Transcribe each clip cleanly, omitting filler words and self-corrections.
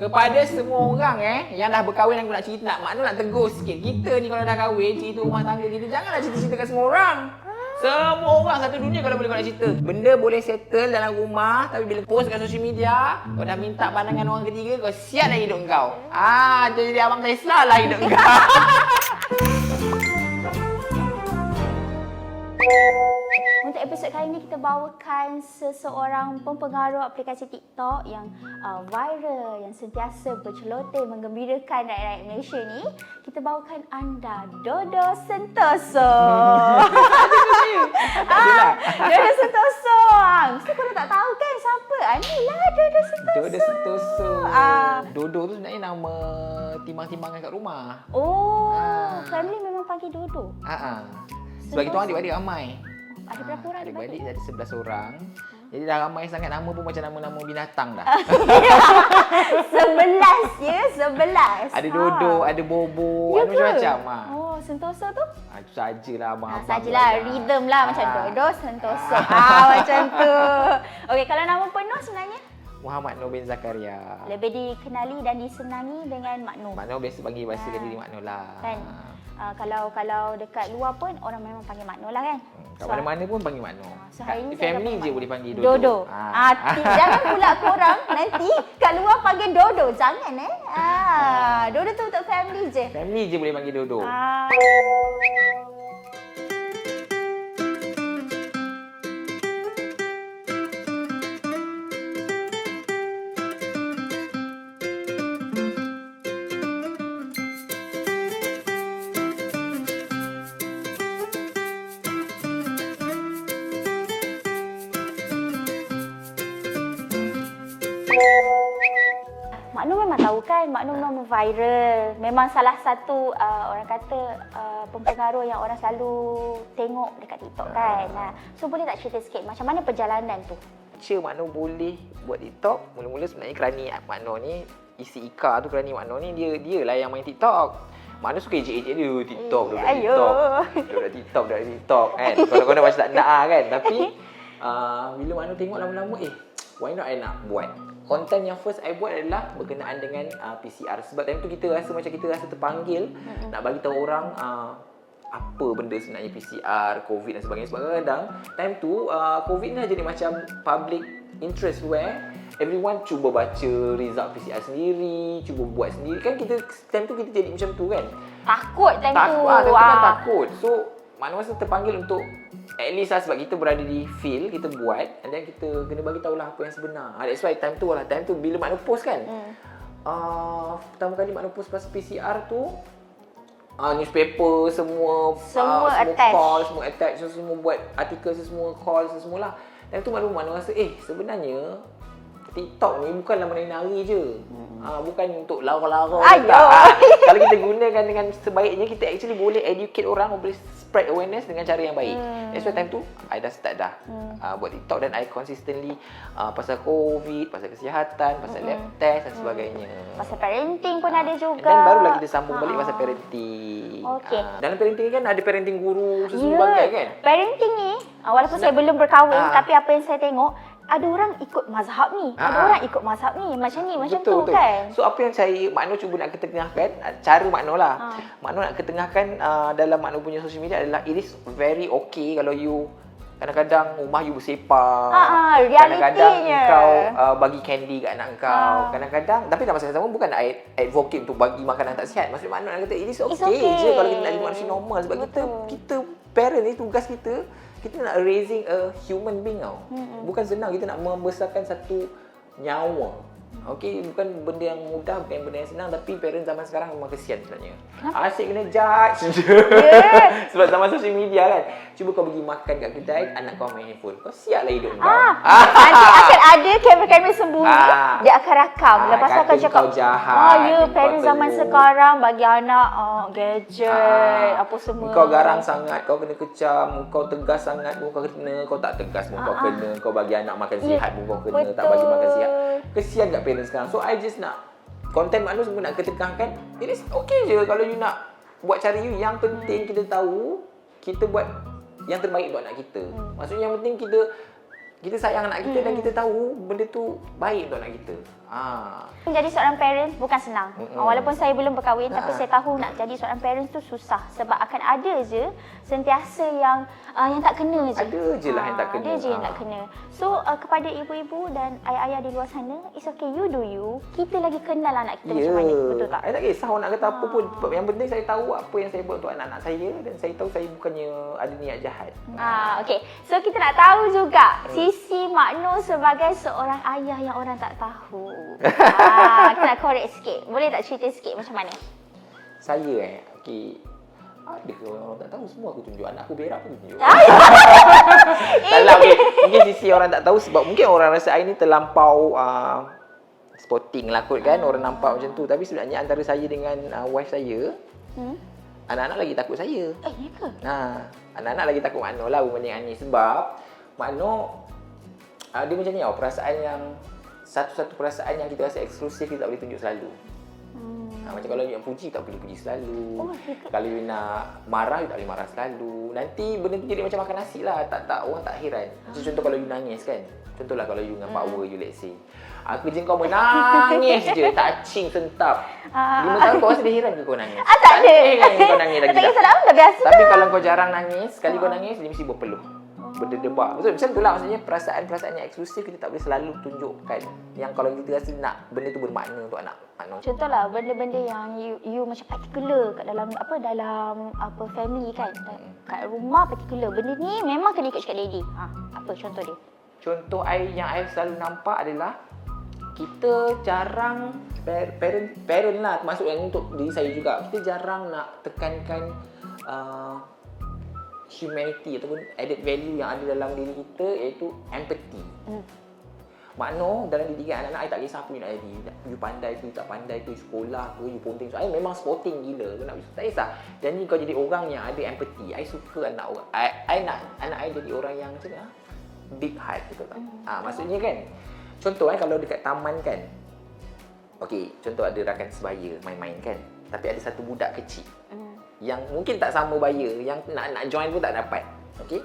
Kepada semua orang yang dah berkahwin, aku nak cerita, nak tegur sikit. Kita ni kalau dah kahwin, cerita rumah tangga kita, janganlah cerita-cerita kat semua orang. Semua orang satu dunia kalau boleh kau nak cerita. Benda boleh settle dalam rumah, tapi bila post kat social media, kau dah minta pandangan orang ketiga, kau siap lah hidup kau. Jadi abang Tesla lah hidup kau. Untuk episod kali ini kita bawakan seseorang pempengaruh aplikasi TikTok yang viral, yang sentiasa berceloteh menggembirakan rakyat Malaysia ni. Kita bawakan anda Dodo Sentoso. Dodo Sentoso. Mesti korang tak tahu kan siapa? Inilah Dodo Sentoso. Dodo Sentoso. Dodo tu sebenarnya nama timang-timangan kat rumah. Family memang panggil Dodo. Sebab kita orang adik-adik ramai. Ada berapa orang adik-adik? Ada 11 orang. Jadi dah ramai sangat, nama pun macam nama-nama binatang dah. 11 ya, 11. Ada Dodo, ada Bobo, ada macam-macam. Oh, Sentoso tu? Itu sajalah abang-abang. Sajalah, rhythm lah macam Dodo Sentoso. Macam tu. Okey, kalau nama penuh sebenarnya? Muhammad Noor bin Zakaria. Lebih dikenali dan disenangi dengan Mak Noor. Mak Noor biasa panggil bahasa diri Mak Noor lah. Kan? Kalau dekat luar pun orang memang panggil Mak Noor lah kan? Kat mana-mana pun panggil Mak Noor. So hari ni family je boleh panggil Dodo. Dodo. Jangan pula korang nanti kat luar panggil Dodo. Jangan Dodo tu untuk family je. Family je boleh panggil Dodo. Mak Noor memang tahu kan, Mak Noor memang viral. Memang salah satu orang kata pempengaruh yang orang selalu tengok dekat TikTok kan. So boleh tak cerita sikit macam mana perjalanan tu? Mak Noor boleh buat TikTok, mula-mula sebenarnya kerani Mak Noor ni, isi Ika tu kerani Mak Noor ni, dia lah yang main TikTok. Mak Noor suka ejek-ejek dia, TikTok, duduk TikTok kan. Kalau kau nak macam tak nak kan. Tapi bila Mak Noor tengok lama-lama, why not I nak buat. Konten yang first I buat adalah berkenaan dengan PCR. Sebab time tu kita rasa terpanggil nak bagi tahu orang apa benda sebenarnya PCR, COVID dan sebagainya. Sebab kadang-kadang time tu COVID ni jadi macam public interest where everyone cuba baca result PCR sendiri, cuba buat sendiri. Kan kita time tu kita jadi macam tu kan. Takut time tu. Kan takut. So mana masa terpanggil untuk at least sebab kita berada di field, kita buat and then kita kena bagi tahulah apa yang sebenar. That's why time tu bila Mak Noor post kan. Pertama kali Mak Noor post pasal PCR tu, newspaper semua attach, semua buat artikel, semua call, semualah. Dan tu Mak Noor rasa sebenarnya TikTok ni bukanlah menari-nari je. Bukan untuk lara-lara. Kalau kita gunakan dengan sebaiknya, kita actually boleh educate orang, boleh spread awareness dengan cara yang baik. That's why time tu I dah start buat TikTok dan I consistently pasal COVID, pasal kesihatan, pasal lab test dan sebagainya. Pasal parenting pun ada juga. Dan barulah kita sambung balik pasal parenting. Dalam parenting kan ada parenting guru sebagai kan. Parenting ni walaupun saya belum berkahwin tapi apa yang saya tengok, ada orang ikut mazhab ni, ada orang ikut mazhab ni, macam tu kan. So apa yang Mak Noor cuba nak ketengahkan, cara Mak Noor lah. Mak Noor nak ketengahkan dalam Mak Noor punya social media adalah it is very okay kalau you kadang-kadang rumah you bersepah, kadang-kadang kau bagi candy kat anak kau, kadang-kadang, tapi dalam masa yang sama bukan nak advocate untuk bagi makanan tak sihat. Maksudnya Mak Noor nak kata it is okay je kalau kita nak jadi manusia normal. Sebab kita parent ni, tugas kita nak raising a human being tau. Bukan senang kita nak membesarkan satu nyawa. Okey, bukan benda yang mudah, bukan benda yang senang, tapi parents zaman sekarang memang kesian sebenarnya. Asyik kena judge. Sebab zaman social media kan. Cuba kau pergi makan kat kedai, anak kau main handphone. Kau siaplah hidup kau. Nanti akan ada kamera-kamera sembunyi, dia akan rakam. Lepas tu akan cakap, parents zaman sekarang bagi anak gadget, apa semua. Kau garang sangat, kau kena kecam, kau tegas sangat, kau kena, kau tak tegas pun kau kena, kau bagi anak makan sihat pun kau kena, tak bagi makan sihat. Kesian kat parents sekarang. So I just nak konten Mak Noor semua nak ketengahkan. It is okay je kalau you nak buat cara you. Yang penting kita tahu kita buat yang terbaik untuk anak kita. Maksudnya yang penting kita sayang anak kita dan kita tahu benda tu baik untuk anak kita. Menjadi seorang parents bukan senang. Walaupun saya belum berkahwin, tapi saya tahu nak jadi seorang parents tu susah. Sebab akan ada je sentiasa yang tak kena je. Ada je lah yang tak kena. Ada je yang tak kena. So, kepada ibu-ibu dan ayah-ayah di luar sana, it's okay, you do you. Kita lagi kenal anak kita macam mana. Betul tak? Saya tak kisah orang nak kata apa pun. Yang penting saya tahu apa yang saya buat untuk anak-anak saya dan saya tahu saya bukannya ada niat jahat. Okay. So, kita nak tahu juga sisi Mak Noh sebagai seorang ayah yang orang tak tahu. Aku nak korek sikit. Boleh tak cerita sikit macam mana? Saya ada ke orang tak tahu, semua aku tunjuk. Anak aku berak pun tunjuk. Tak lah, mungkin sisi orang tak tahu sebab mungkin orang rasa saya ni terlampau sporting lah kot kan. Orang nampak macam tu. Tapi sebenarnya antara saya dengan wife saya, anak-anak lagi takut saya. Ya ke? Anak-anak lagi takut Mak Noh lah berbanding Anis. Sebab Mak Noh dia macam ni tau, perasaan yang satu-satu perasaan yang kita rasa eksklusif kita tak boleh tunjuk selalu. Macam kalau you nak puji, tak boleh puji selalu. Kalau you nak marah, you tak boleh marah selalu. Nanti benda tu jadi macam makan nasi lah. Orang tak heran. Macam contoh kalau you nangis kan. Contohlah kalau you dengan power you, let's say. Kerja kau menangis je, touching, sentap. 5 tahun kau rasa dia heran ke kau nangis? Tak ada. Heran kau nangis lagi tak kisah dah, dah biasa. Tapi kalau kau jarang nangis, sekali kau nangis, dia mesti berpeluh. Berdebar. Betul, macam itulah maksudnya perasaan-perasaan yang eksklusif kita tak boleh selalu tunjukkan. Yang kalau kita rasa nak benda tu bermakna untuk anak. Contohlah benda-benda yang you macam particular kat dalam family kan. Kat rumah particular. Benda ni memang kena ikut cakap lady. Apa contoh dia? Contoh yang I selalu nampak adalah kita jarang parent lah, termasuk yang untuk diri saya juga. Kita jarang nak tekankan humanity ataupun added value yang ada dalam diri kita, iaitu empathy. Mak Noh dalam didikan anak-anak, I tak kisah apa you nak jadi. You pandai ke, you tak pandai ke, you sekolah ke, you ponting. So, I memang sporting gila. Tak kisah. Dan ni kau jadi orang yang ada empathy. I suka anak orang. I nak anak I jadi orang yang macam ni, big heart, betul tak? Maksudnya kan, contoh kalau dekat taman kan. Okey, contoh ada rakan sebaya main-main kan. Tapi ada satu budak kecil. Yang mungkin tak sama baya, yang nak join pun tak dapat. Okey.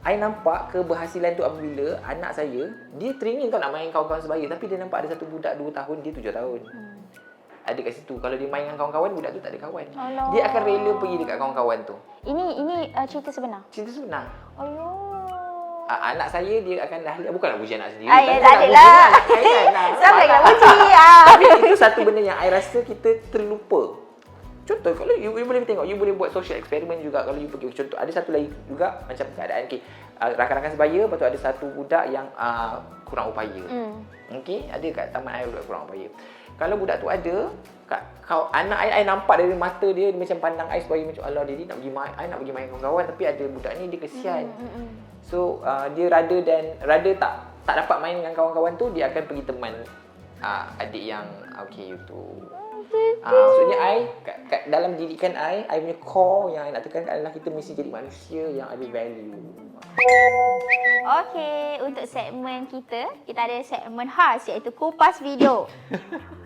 I nampak keberhasilan tu apabila anak saya, dia teringin nak main kawan-kawan sebaya, tapi dia nampak ada satu budak 2 tahun, dia 7 tahun. Ada kat situ. Kalau dia main dengan kawan-kawan, budak tu tak ada kawan. Allah. Dia akan rela pergi dekat kawan-kawan tu. Ini cerita sebenar? Cerita sebenar. Allah. Anak saya dia akan bukanlah puji anak sendiri. Tak adalah. Sampai nak puji. Tapi itu satu benda yang I rasa kita terlupa. Contoh, kalau you boleh tengok, you boleh buat social experiment juga kalau you pergi. Contoh, ada satu lagi juga macam keadaan rakan-rakan sebaya, lepas tu ada satu budak yang kurang upaya. Okey, ada kat taman air budak kurang upaya. Kalau budak tu ada, anak I nampak dari mata dia macam pandang I supaya macam Allah dia nak pergi main, I nak pergi main kawan-kawan, tapi ada budak ni dia kesian. So, dia rada tak dapat main dengan kawan-kawan tu, dia akan pergi teman adik yang okey tu. Maksudnya kat dalam didikan I punya core yang I nak tekankan adalah kita mesti jadi manusia yang ada value. Okey, untuk segmen kita ada segmen khas iaitu kupas video.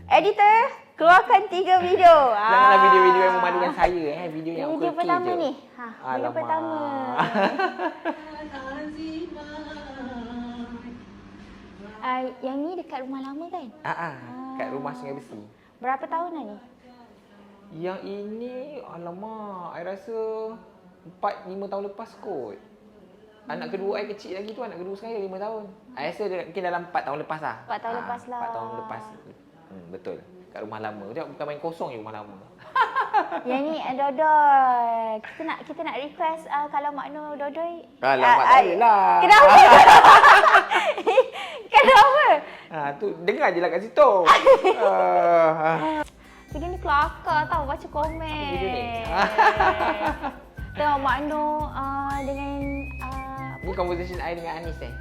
Editor, keluarkan 3 video. Janganlah video-video yang memadukan saya, video yang video pertama je. Ni. Video pertama. Yang ni dekat rumah lama kan? Kat rumah Sungai Besi. Berapa tahun dah ni? Yang ini, alamak, I rasa 4-5 tahun lepas kot. Anak kedua I kecil lagi tu, anak kedua sekarang 5 tahun. I rasa mungkin dalam 4 tahun lepas lah. 4 tahun lepas lah. 4 tahun lepas. Betul. Kat rumah lama. Bukan main kosong je rumah lama. Yang ni Dodoi. Kita nak request kalau Mak Noh Dodoi. Alamak, tak boleh lah. Kenapa? Kenapa? Tu dengar je lah kat situ. Video ni kelakar tau baca komen. Video ni. Tengok Mak Noh dengan Ni conversation I dengan Anis yes.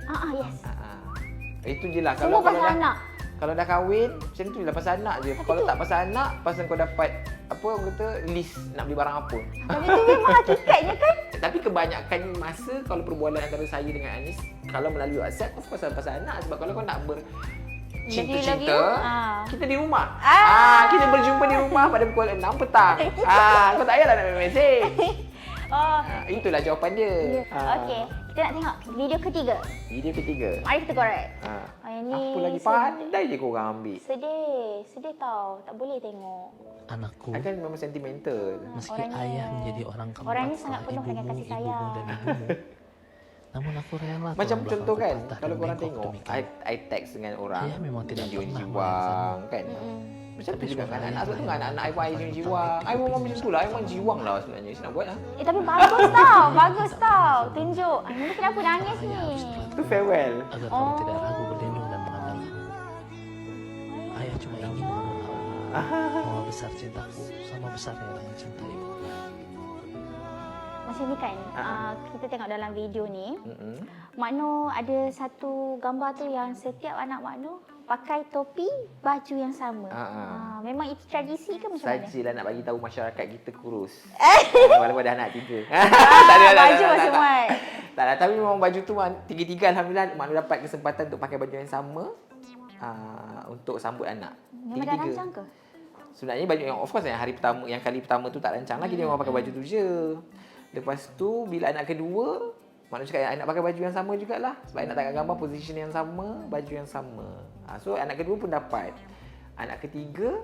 Itu je lah. Semua pasal anak. Kalau dah kahwin, macam tu je lah, pasal anak je. Kalau tak pasal anak, pasal kau dapat orang kata list nak beli barang apa. Tapi tu memang hakikatnya kan. Tapi kebanyakan masa kalau perbualan antara saya dengan Anis, kalau melalui WhatsApp, of course pasal anak. Sebab kalau kau nak cinta-cinta, kita di rumah. Kita berjumpa di rumah pada pukul 6 petang. Kau tak payahlah nak mesej. Itulah jawapan dia. Okey, kita nak tengok video ketiga. Video ketiga. Mari kita korek. Ini Apa lagi pandai je korang ambil. Sedih tau. Tak boleh tengok. Anakku, Kan memang sentimental. meski orangnya- ayah menjadi orang keempat orangnya sangat setelah penuh dengan ibumu, kasih sayang. dan ibumu, namun aku rela Macam tulang contoh kan, belakangku patah kalau dan korang bengkok tengok, demikian. I text dengan orang, Ayah memang tidak pernah jiwang kan. Macam tu juga kan anak sebab tu kan anak I pun I jiwang. I memang macam tu lah, I memang jiwang lah sebenarnya. Saya nak buat lah. Tapi bagus tau. Bagus tau. Tunjuk. Ini kenapa nangis ni? Tu farewell. Agar kamu tidak ragu berlindung dan mengandalkan. Ayah cuma ingin memberitahu bahwa besar cintaku sama besarnya dengan cinta ibu. Macam ni kan, kita tengok dalam video ni, Mm-mm. Makno ada satu gambar tu yang setiap anak Makno pakai topi, baju yang sama. Memang itu tradisi ke macam mana? Sajalah nak bagi tahu masyarakat kita kurus. Walaupun dah anak 3. Tak ada, Baju masih muat. Tak lah, tapi memang baju tu tiga-tiga alhamdulillah Makno dapat kesempatan untuk pakai baju yang sama untuk sambut anak. Memang dah rancang ke? Sebenarnya baju yang of course yang hari pertama, yang kali pertama tu tak rancang lah, kita memang pakai baju tu je. Lepas tu bila anak kedua, Makno cakap I nak pakai baju yang sama jugalah. Sebab I nak tangkap gambar position yang sama, baju yang sama. So anak kedua pun dapat. Anak ketiga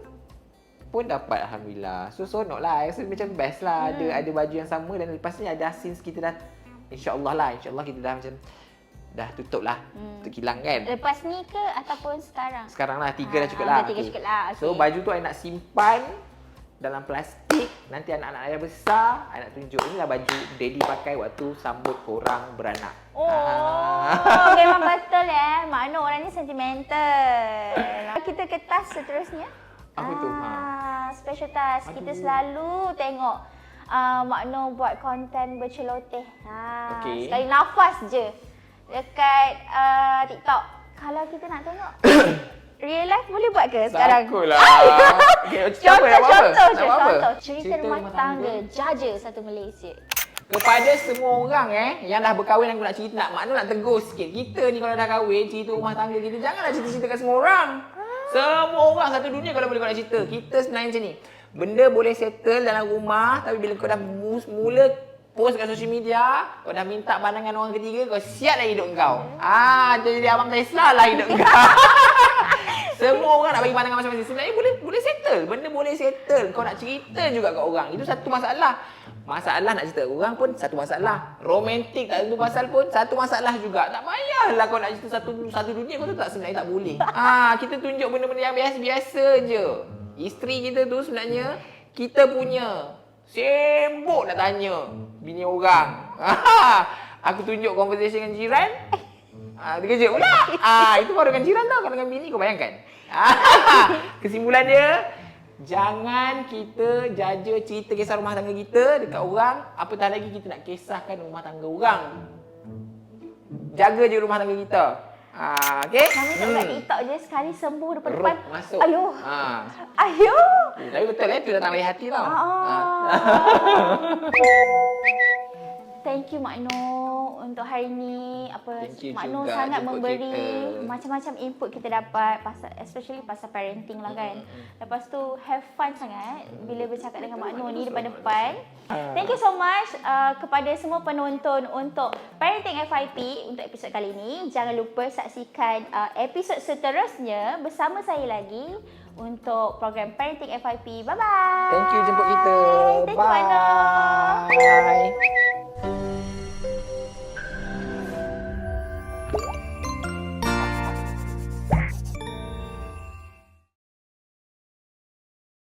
pun dapat alhamdulillah. So seronok lah. I rasa macam best lah ada baju yang sama dan lepas ni ada since kita dah insya-Allah kita dah macam dah tutup lah untuk kilang kan. Lepas ni ke ataupun sekarang? Sekarang lah 3 dah cukup lah. Dah 3 cukup lah. So baju tu I nak simpan dalam plastik. Nanti anak-anak saya besar, I nak tunjuk inilah baju daddy pakai waktu sambut korang beranak. Memang betul ya. Makno orang ni sentimental. Kita ke task seterusnya. Apa tu? Special task. Kita selalu tengok Makno buat konten berceloteh. Okey. Sekali nafas je dekat TikTok. Kalau kita nak tengok real life boleh buat ke sekarang? Takutlah. Okay, Contoh. Cerita rumah tangga Jaja satu Malaysia. Kepada semua orang yang dah berkahwin aku nak cerita, Makno nak tegur sikit. Kita ni kalau dah kahwin, cerita rumah tangga kita janganlah cerita-cerita kat semua orang. Semua orang satu dunia kalau boleh kau nak cerita. Kita sebenarnya macam ni. Benda boleh settle dalam rumah, tapi bila kau dah mula post kat social media, kau dah minta pandangan orang ketiga, kau siap lah hidup kau. Jadi abang Tesla lah hidup kau. Semua orang nak bagi pandangan masing-masing. Sebenarnya boleh settle. Benda boleh settle. Kau nak cerita juga kat orang. Itu satu masalah. Masalah nak cerita kat orang pun satu masalah. Romantik tak tentu pasal pun satu masalah juga. Tak payahlah kau nak cerita satu dunia. Kau tu tak sebenarnya tak boleh. Kita tunjuk benda-benda yang biasa-biasa je. Isteri kita tu sebenarnya kita punya. Sembuk nak tanya bini orang. Aku tunjuk conversation dengan jiran. Terkejut pula. Itu baru dengan jiran tau. Kalau dengan bini kau bayangkan. Kesimpulan dia, jangan kita jaja cerita kisah rumah tangga kita dekat orang. Apatah lagi kita nak kisahkan rumah tangga orang. Jaga je rumah tangga kita. Okay? Kami tak buat TikTok je, sekali sembuh depan-depan. Masuk. Ayuh. Ayuh. Tapi betul tu datang dari hati tau. Thank you Makno untuk hari ni. Thank you Makno juga sangat jemput memberi kita. macam-macam input kita dapat especially pasal parenting lah kan. Lepas tu have fun sangat bila bercakap dengan Makno ni depan-depan. Thank you so much kepada semua penonton untuk Parenting FYP untuk episod kali ini. Jangan lupa saksikan episod seterusnya bersama saya lagi untuk program Parenting FYP. Bye bye. Thank you jemput kita. Thank you Makno. Bye.